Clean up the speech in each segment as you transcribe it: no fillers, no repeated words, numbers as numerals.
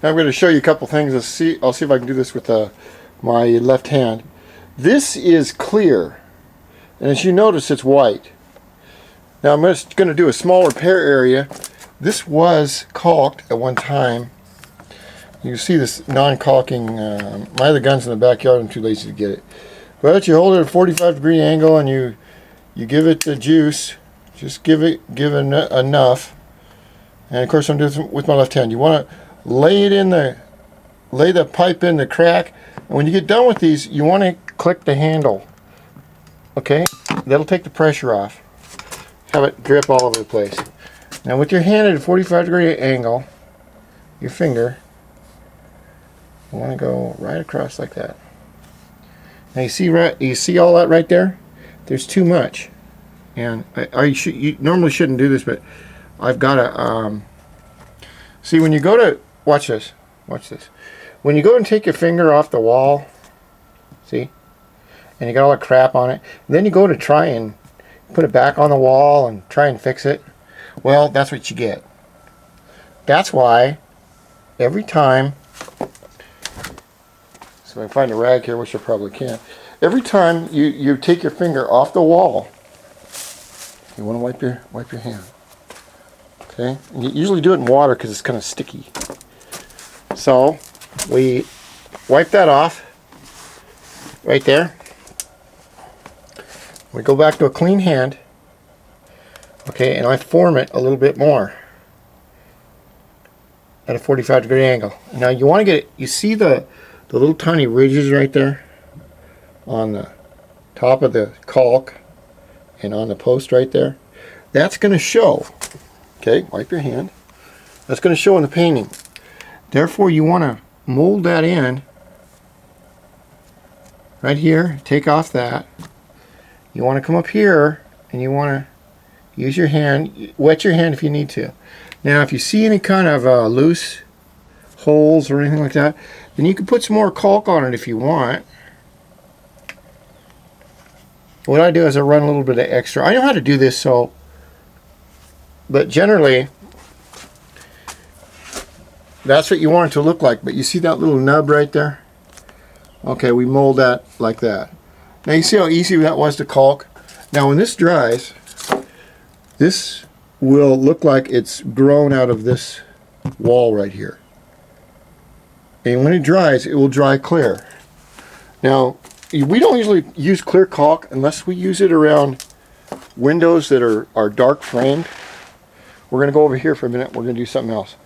Now I'm going to show you a couple things. I'll see if I can do this with my left hand. This is clear, and as you notice, it's white. Now I'm just going to do a small repair area. This was caulked at one time. You can see this non-caulking. My other gun's in the backyard. I'm too lazy to get it. But you hold it at a 45-degree angle, and you give it the juice. Just give it enough. And of course, I'm doing this with my left hand. You want to lay the pipe in the crack, and when you get done with these, you want to click the handle. Okay, that'll take the pressure off. Have it drip all over the place. Now with your hand at a 45-degree angle, your finger, you want to go right across like that. Now you see all that right there? There's too much, and you normally shouldn't do this, but I've got to see when you go to watch this. When you go and take your finger off the wall, see, and you got all the crap on it, and then you go to try and put it back on the wall and try and fix it. Well, that's what you get. That's why every time, so I can find a rag here, which I probably can't. Every time you take your finger off the wall, you want to wipe your hand. Okay, and you usually do it in water because it's kind of sticky. So we wipe that off right there. We go back to a clean hand. Okay, and I form it a little bit more at a 45-degree angle. Now you want to get it, you see the little tiny ridges right there on the top of the caulk and on the post right there? That's going to show. Okay, wipe your hand. That's going to show in the painting. Therefore, you want to mold that in right here. Take off that. You want to come up here and you want to use your hand, wet your hand if you need to. Now, if you see any kind of loose holes or anything like that, then you can put some more caulk on it if you want. What I do is I run a little bit of extra. I know how to do this, but generally, that's what you want it to look like. But you see that little nub right there? Okay, we mold that like that. Now you see how easy that was to caulk? Now when this dries, this will look like it's grown out of this wall right here. And when it dries, it will dry clear. Now, we don't usually use clear caulk unless we use it around windows that are dark framed. We're going to go over here for a minute. We're going to do something else.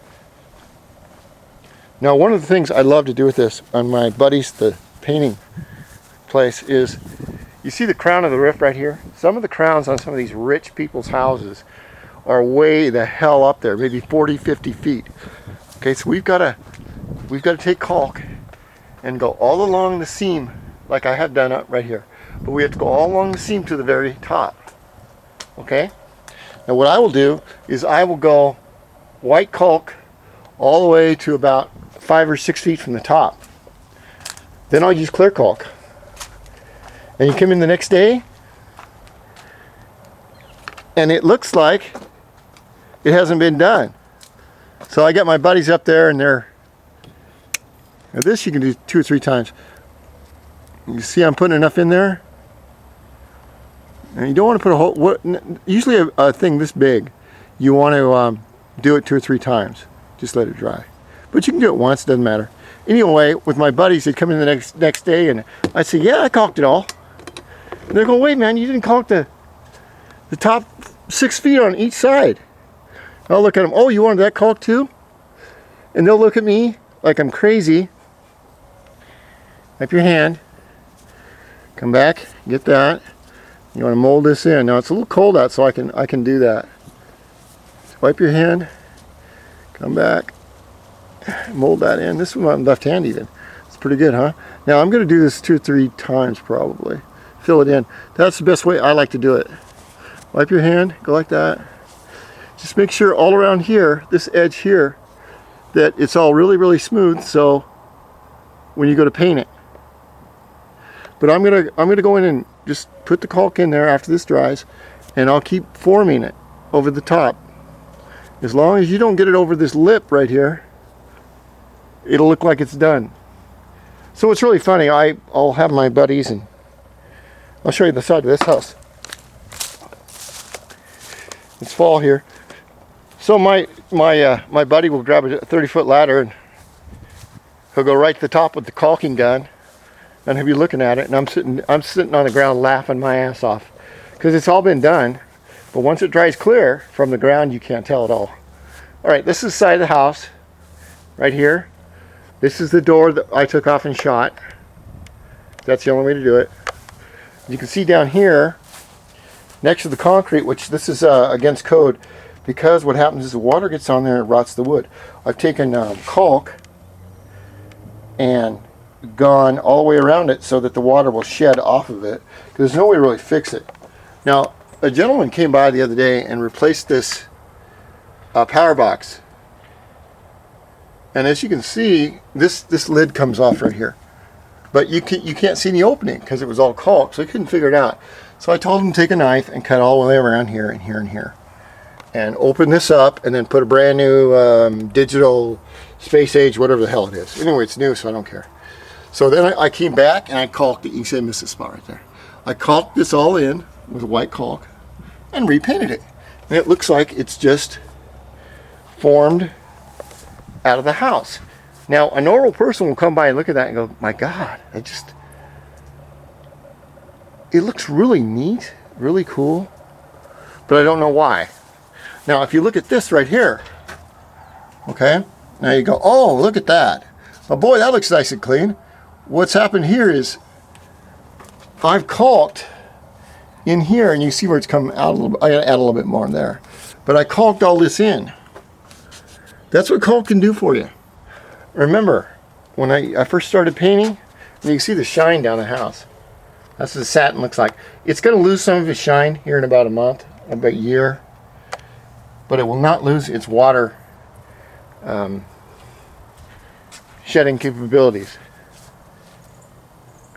Now, one of the things I love to do with this on my buddies, the painting place, is you see the crown of the roof right here? Some of the crowns on some of these rich people's houses are way the hell up there, maybe 40, 50 feet. Okay, so we've got to take caulk and go all along the seam, like I have done up right here. But we have to go all along the seam to the very top. Okay? Now what I will do is I will go white caulk all the way to about 5 or 6 feet from the top. Then I'll use clear caulk. And you come in the next day, and it looks like it hasn't been done. So I got my buddies up there, and now this you can do 2 or 3 times. You see I'm putting enough in there? And you don't want to put a whole, usually a thing this big, you want to do it 2 or 3 times. Just let it dry. But you can do it once, doesn't matter. Anyway, with my buddies, they'd come in the next day, and I'd say, yeah, I caulked it all. And they're going, wait, man, you didn't caulk the top 6 feet on each side. I'll look at them, oh, you wanted that caulk too? And they'll look at me like I'm crazy. Wipe your hand. Come back, get that. You want to mold this in. Now it's a little cold out, so I can do that. So wipe your hand. Come back. Mold that in. This is my left hand even. It's pretty good, huh? Now I'm going to do this 2 or 3 times probably. Fill it in. That's the best way I like to do it. Wipe your hand. Go like that. Just make sure all around here, this edge here, that it's all really, really smooth. So when you go to paint it. But I'm gonna go in and just put the caulk in there after this dries, and I'll keep forming it over the top. As long as you don't get it over this lip right here, it'll look like it's done. So it's really funny. I'll have my buddies, and I'll show you the side of this house. It's fall here. So my buddy will grab a 30-foot ladder, and he'll go right to the top with the caulking gun, and he'll be looking at it, and I'm sitting on the ground laughing my ass off, because it's all been done. But once it dries clear from the ground, you can't tell at all. All right, this is the side of the house, right here. This is the door that I took off and shot. That's the only way to do it. You can see down here, next to the concrete, which this is against code, because what happens is the water gets on there and it rots the wood. I've taken caulk and gone all the way around it so that the water will shed off of it, because there's no way to really fix it. Now, a gentleman came by the other day and replaced this power box, and as you can see, this lid comes off right here, but you can't see any opening because it was all caulk, so I couldn't figure it out. So I told him to take a knife and cut all the way around here and here and here, and open this up, and then put a brand new digital space age, whatever the hell it is. Anyway, it's new, so I don't care. So then I came back and I caulked it. You can see I missed this spot right there. I caulked this all in with white caulk and repainted it, and it looks like it's just formed out of the house. Now, a normal person will come by and look at that and go, my God, it looks really neat, really cool, but I don't know why. Now, if you look at this right here, okay, now you go, oh, look at that. Oh boy, that looks nice and clean. What's happened here is I've caulked in here, and you see where it's come out a little bit. I gotta add a little bit more in there, but I caulked all this in. That's what caulk can do for you. Remember, when I first started painting, you can see the shine down the house. That's what the satin looks like. It's going to lose some of its shine here in about a month, about a year, but it will not lose its water shedding capabilities.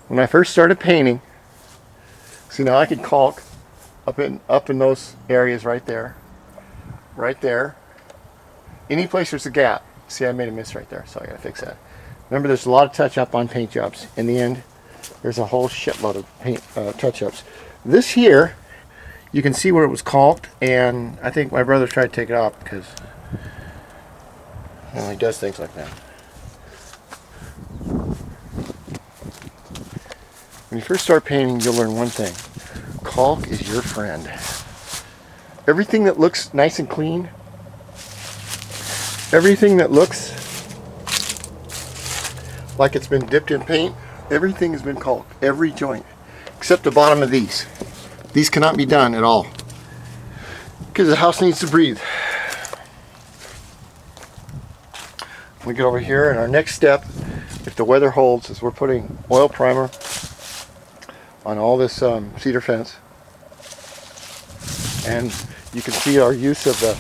When I first started painting, see, now I could caulk up in those areas right there, any place there's a gap. See, I made a miss right there, so I gotta fix that. Remember, there's a lot of touch-up on paint jobs. In the end, there's a whole shitload of paint touch-ups. This here, you can see where it was caulked, and I think my brother tried to take it off because, well, he does things like that. When you first start painting, you'll learn one thing. Caulk is your friend. Everything that looks nice and clean, everything that looks like it's been dipped in paint, everything has been caulked, every joint, except the bottom of these. These cannot be done at all, because the house needs to breathe. We get over here, and our next step, if the weather holds, is we're putting oil primer on all this cedar fence. And you can see our use of the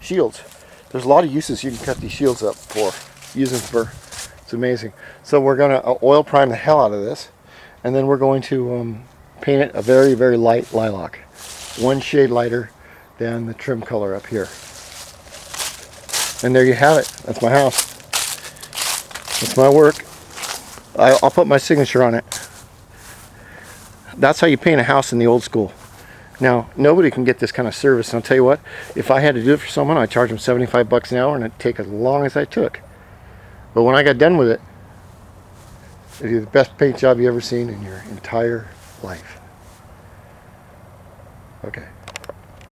shields. There's a lot of uses you can cut these shields up for, use them for. It's amazing. So we're going to oil prime the hell out of this, and then we're going to paint it a very, very light lilac, one shade lighter than the trim color up here. And there you have it. That's my house. That's my work. I'll put my signature on it. That's how you paint a house in the old school. Now, nobody can get this kind of service. And I'll tell you what, if I had to do it for someone, I'd charge them $75 an hour, and it'd take as long as I took. But when I got done with it, it'd be the best paint job you ever seen in your entire life. Okay.